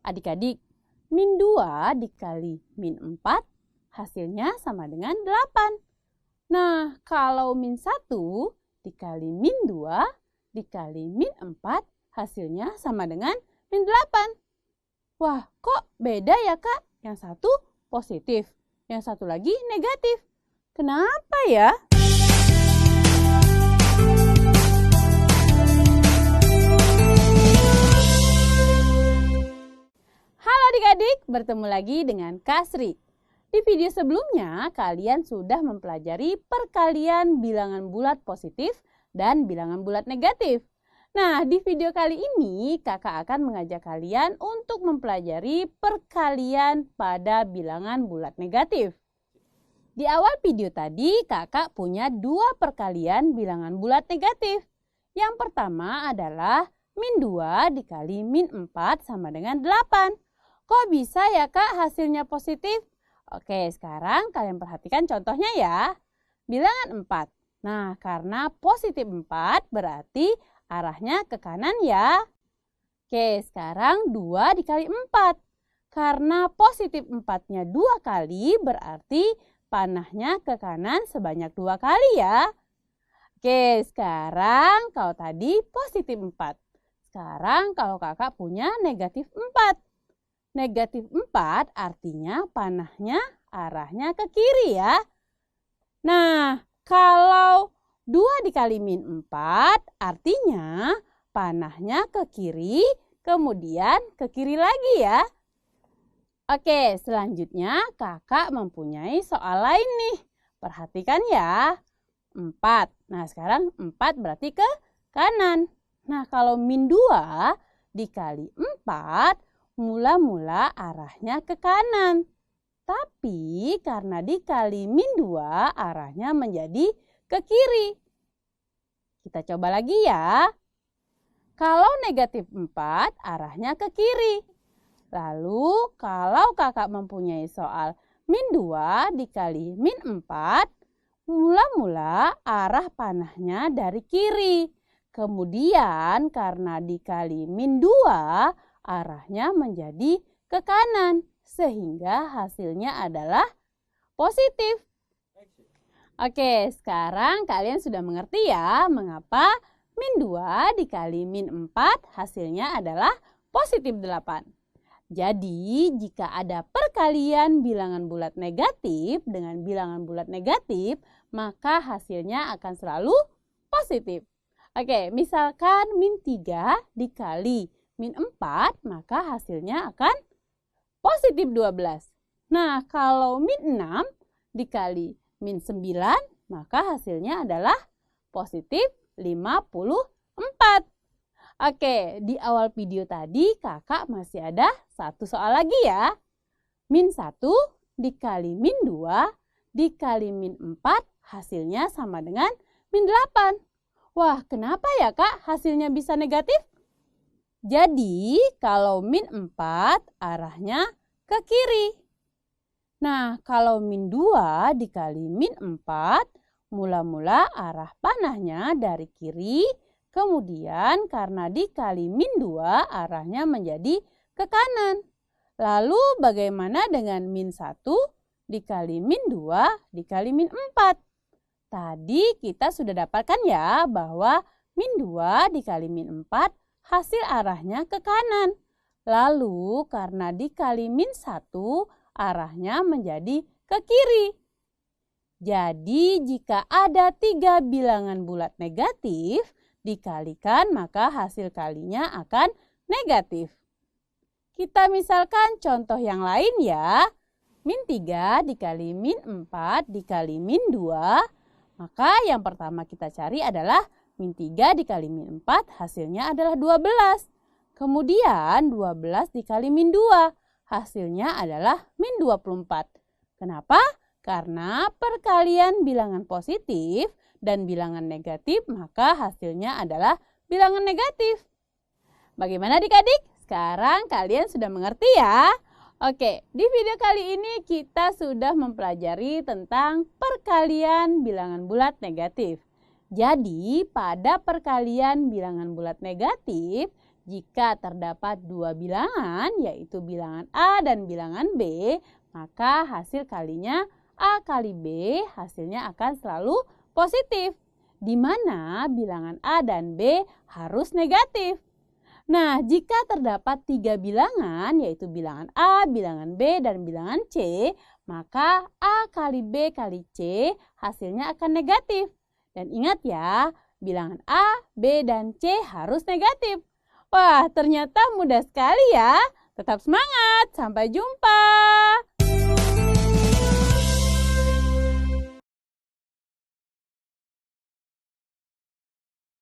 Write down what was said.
Adik-adik, min 2 dikali min 4 hasilnya sama dengan 8. Nah, kalau min 1 dikali min 2 dikali min 4 hasilnya sama dengan min 8. Wah, kok beda ya Kak? Yang satu positif, yang satu lagi negatif. Kenapa ya? Halo adik-adik, bertemu lagi dengan Kak Sri. Di video sebelumnya, kalian sudah mempelajari perkalian bilangan bulat positif dan bilangan bulat negatif. Nah, di video kali ini kakak akan mengajak kalian untuk mempelajari perkalian pada bilangan bulat negatif. Di awal video tadi, kakak punya 2 perkalian bilangan bulat negatif. Yang pertama adalah min 2 dikali min 4 sama dengan 8. Kok bisa ya Kak hasilnya positif? Oke, sekarang kalian perhatikan contohnya ya. Bilangan 4. Nah, karena positif 4 berarti arahnya ke kanan ya. Oke, sekarang 2 dikali 4. Karena positif 4-nya 2 kali berarti panahnya ke kanan sebanyak 2 kali ya. Oke, sekarang kalau tadi positif 4. Sekarang kalau kakak punya negatif 4. Negatif 4 artinya panahnya arahnya ke kiri ya. Nah, kalau 2 dikali min 4 artinya panahnya ke kiri, kemudian ke kiri lagi ya. Oke, selanjutnya kakak mempunyai soal lain nih. Perhatikan ya. 4. Nah, sekarang 4 berarti ke kanan. Nah, kalau min 2 dikali 4, mula-mula arahnya ke kanan. Tapi karena dikali min 2, arahnya menjadi ke kiri. Kita coba lagi ya. Kalau negatif 4, arahnya ke kiri. Lalu kalau kakak mempunyai soal min 2 dikali min 4, mula-mula arah panahnya dari kiri. Kemudian karena dikali min 2, arahnya menjadi ke kanan. Sehingga hasilnya adalah positif. Oke, sekarang kalian sudah mengerti ya mengapa min 2 dikali min 4 hasilnya adalah positif 8. Jadi, jika ada perkalian bilangan bulat negatif dengan bilangan bulat negatif, maka hasilnya akan selalu positif. Oke, misalkan min 3 dikali min 4, maka hasilnya akan positif 12. Nah, kalau min 6 dikali min 9, maka hasilnya adalah positif 54. Oke, di awal video tadi kakak masih ada satu soal lagi ya. Min 1 dikali min 2 dikali min 4 hasilnya sama dengan min 8. Wah, kenapa ya Kak hasilnya bisa negatif? Jadi, kalau min 4 arahnya ke kiri. Nah, kalau min 2 dikali min 4, mula-mula arah panahnya dari kiri, kemudian karena dikali min 2, arahnya menjadi ke kanan. Lalu bagaimana dengan min 1 dikali min 2 dikali min 4? Tadi kita sudah dapatkan ya bahwa min 2 dikali min 4 hasil arahnya ke kanan. Lalu karena dikali min 1, arahnya menjadi ke kiri. Jadi jika ada 3 bilangan bulat negatif dikalikan maka hasil kalinya akan negatif. Kita misalkan contoh yang lain ya. Min 3 dikali min 4 dikali min 2. Maka yang pertama kita cari adalah min 3 dikali min 4 hasilnya adalah 12. Kemudian 12 dikali min 2 hasilnya adalah min 24. Kenapa? Karena perkalian bilangan positif dan bilangan negatif maka hasilnya adalah bilangan negatif. Bagaimana adik-adik? Sekarang kalian sudah mengerti ya? Oke, di video kali ini kita sudah mempelajari tentang perkalian bilangan bulat negatif. Jadi pada perkalian bilangan bulat negatif, Jika terdapat dua bilangan, yaitu bilangan A dan bilangan B, maka hasil kalinya A kali B hasilnya akan selalu positif, di mana bilangan A dan B harus negatif. Nah, jika terdapat tiga bilangan, yaitu bilangan A, bilangan B, dan bilangan C, maka A kali B kali C hasilnya akan negatif. Dan ingat ya, bilangan A, B, dan C harus negatif. Wah, ternyata mudah sekali ya. Tetap semangat. Sampai jumpa.